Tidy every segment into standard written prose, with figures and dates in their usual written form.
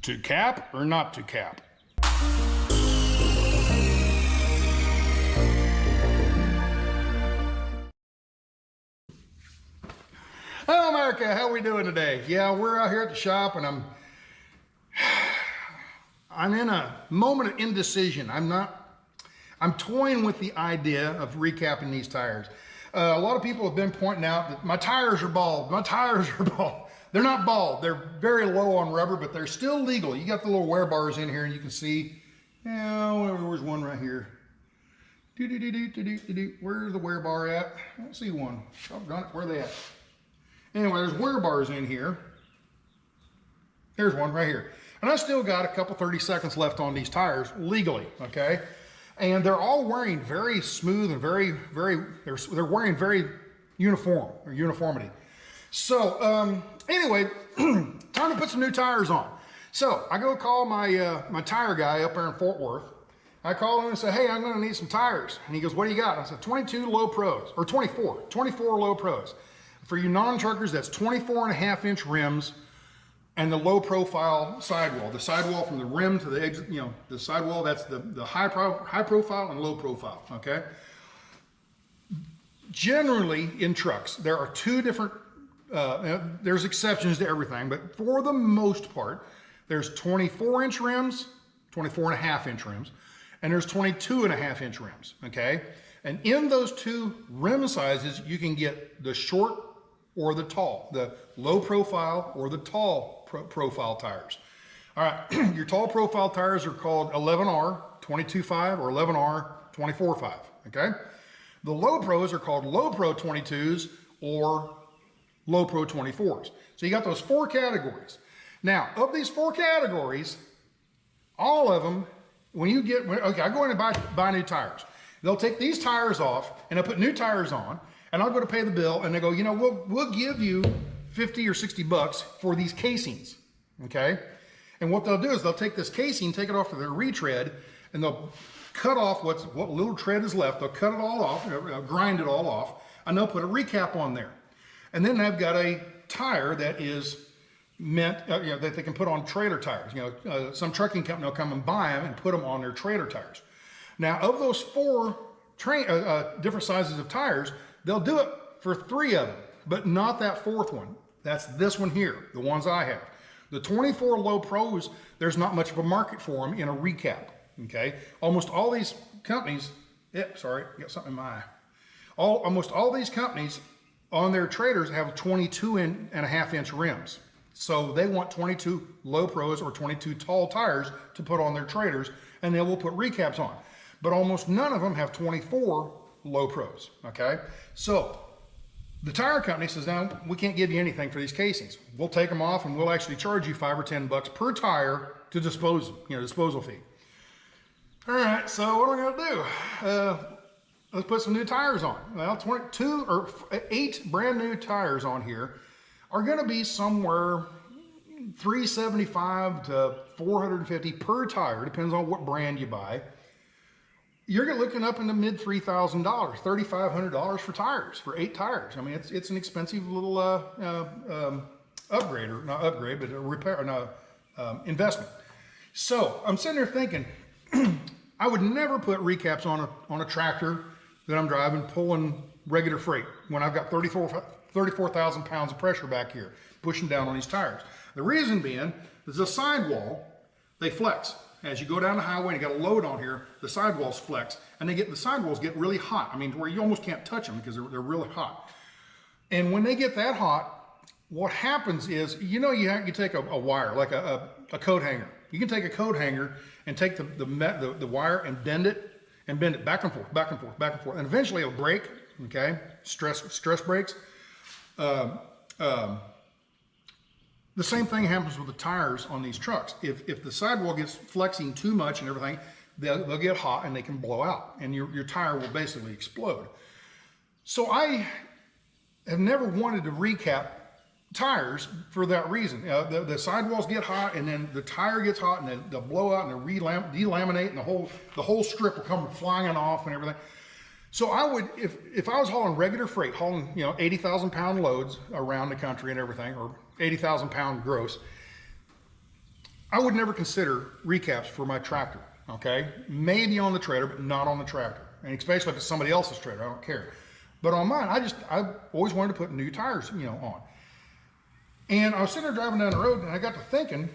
To cap or not to cap? Hello America, how we doing today? Yeah, we're out here at the shop and I'm in a moment of indecision. I'm toying with the idea of recapping these tires. A lot of people have been pointing out that my tires are bald. My tires are bald. They're not bald. They're very low on rubber, but they're still legal. You got the little wear bars in here and you can see, where's one right here? Where's the wear bar at? I don't see one. Doggone it, where are they at? Anyway, there's wear bars in here. There's one right here. And I still got a couple 30 seconds left on these tires legally, okay? And they're all wearing very smooth and they're wearing very uniformity. So anyway, time to put some new tires on. So I go call my my tire guy up there in Fort Worth. I call him and say, hey, I'm gonna need some tires. And he goes, what do you got? And I said, 22 low pros, or 24 low pros. For you non-truckers, that's 24.5-inch rims and the low profile sidewall. The sidewall from the rim to the exit, the sidewall, that's the high profile and low profile, okay? Generally in trucks, there are two different, there's exceptions to everything, but for the most part, there's 24-inch rims, 24.5-inch rims, and there's 22.5-inch rims, okay? And in those two rim sizes, you can get the short or the tall, the low profile or the tall profile tires. All right, your tall profile tires are called 11R 22.5 or 11R 24.5, okay? The low pros are called low pro 22s or low pro 24s. So you got those four categories. Now, of these four categories, all of them, okay, I go in and buy new tires. They'll take these tires off and they'll put new tires on, and I'll go to pay the bill and they go, we'll give you 50 or 60 bucks for these casings, okay? And what they'll do is they'll take this casing, take it off of their retread, and they'll cut off what little tread is left. They'll cut it all off, grind it all off, and they'll put a recap on there. And then they've got a tire that is meant, that they can put on trailer tires. Some trucking company will come and buy them and put them on their trailer tires. Now, of those four different sizes of tires, they'll do it for 3 of them, but not that 4th one. That's this one here, the ones I have. The 24 low pros, there's not much of a market for them in a recap, okay? Almost all these companies, sorry, got something in my eye. Almost all these companies on their trailers have 22.5-inch rims. So they want 22 low pros or 22 tall tires to put on their trailers, and they will put recaps on. But almost none of them have 24 low pros, okay? So the tire company says, no, we can't give you anything for these casings. We'll take them off and we'll actually charge you 5 or 10 bucks per tire to dispose, disposal fee. All right, so what are we gonna do? Let's put some new tires on. Well, 8 brand new tires on here are gonna be somewhere $375 to $450 per tire, depends on what brand you buy. You're looking up in the mid $3,000, $3,500 for tires, for 8 tires. I mean, it's an expensive little upgrade, or not upgrade, but a repair, investment. So I'm sitting there thinking, I would never put recaps on a tractor that I'm driving, pulling regular freight when I've got 34,000 pounds of pressure back here, pushing down on these tires. The reason being is the sidewall, they flex. As you go down the highway and you got a load on here, the sidewalls flex, and the sidewalls get really hot. I mean, where you almost can't touch them because they're really hot. And when they get that hot, what happens is, you take a wire, like a coat hanger. You can take a coat hanger and take the wire and bend it back and forth, back and forth, back and forth, and eventually it'll break. Okay, stress breaks. The same thing happens with the tires on these trucks. If the sidewall gets flexing too much and everything, they'll get hot and they can blow out, and your tire will basically explode. So I have never wanted to recap tires for that reason. The sidewalls get hot, and then the tire gets hot, and then they'll blow out and they'll delaminate, and the whole strip will come flying off and everything. So I would, if I was hauling regular freight, hauling 80,000 pound loads around the country and everything, or 80,000 pound gross, I would never consider recaps for my tractor, okay? Maybe on the trailer, but not on the tractor. And especially if it's somebody else's trailer, I don't care. But on mine, I always wanted to put new tires, you know, on. And I was sitting there driving down the road and I got to thinking,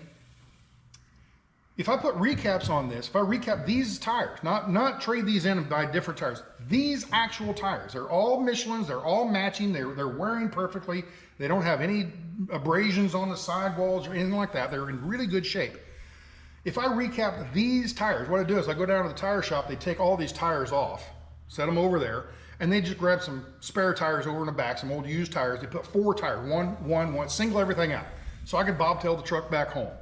if I put recaps on this, if I recap these tires, not trade these in and buy different tires, these actual tires, they're all Michelin's, they're all matching, they're wearing perfectly, they don't have any abrasions on the sidewalls or anything like that, they're in really good shape. If I recap these tires, what I do is I go down to the tire shop, they take all these tires off, set them over there, and they just grab some spare tires over in the back, some old used tires, they put 4 tires, one, single everything out. So I could bobtail the truck back home.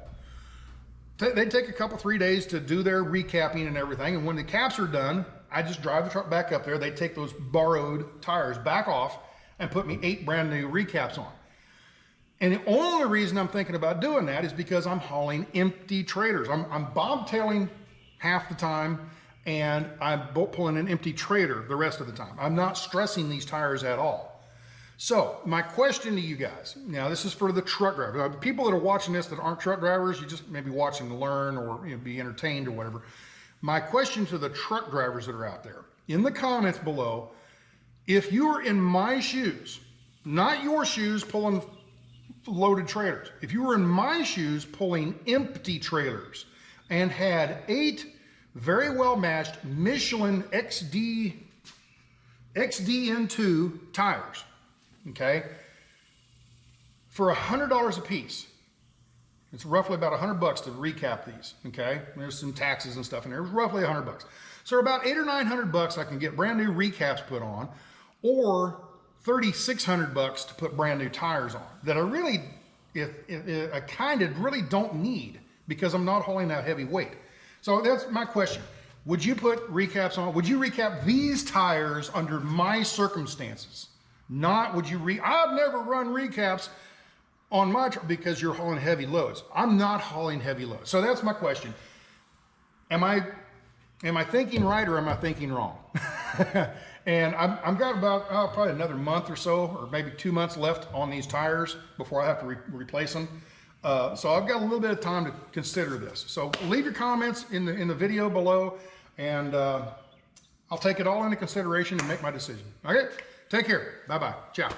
They take a couple, 3 days to do their recapping and everything. And when the caps are done, I just drive the truck back up there. They take those borrowed tires back off and put me 8 brand new recaps on. And the only reason I'm thinking about doing that is because I'm hauling empty trailers. I'm bobtailing half the time and I'm pulling an empty trailer the rest of the time. I'm not stressing these tires at all. So my question to you guys, now this is for the truck drivers. People that are watching this that aren't truck drivers, you just maybe watching to learn or be entertained or whatever. My question to the truck drivers that are out there, in the comments below, if you were in my shoes, not your shoes pulling loaded trailers, if you were in my shoes pulling empty trailers and had 8 very well matched Michelin XDN2 tires, okay, for $100 a piece. It's roughly about $100 to recap these, okay? There's some taxes and stuff in there. It was roughly $100. So about $800 or $900 I can get brand new recaps put on, or $3,600 to put brand new tires on that I really, I kind of really don't need because I'm not hauling that heavy weight. So that's my question. Would you put recaps on? Would you recap these tires under my circumstances? Not would you I've never run recaps on my truck because you're hauling heavy loads. I'm not hauling heavy loads. So that's my question. Am I thinking right or am I thinking wrong? And I've got about probably another month or so, or maybe 2 months left on these tires before I have to replace them. So I've got a little bit of time to consider this. So leave your comments in the video below, and I'll take it all into consideration and make my decision. Okay, take care. Bye-bye. Ciao.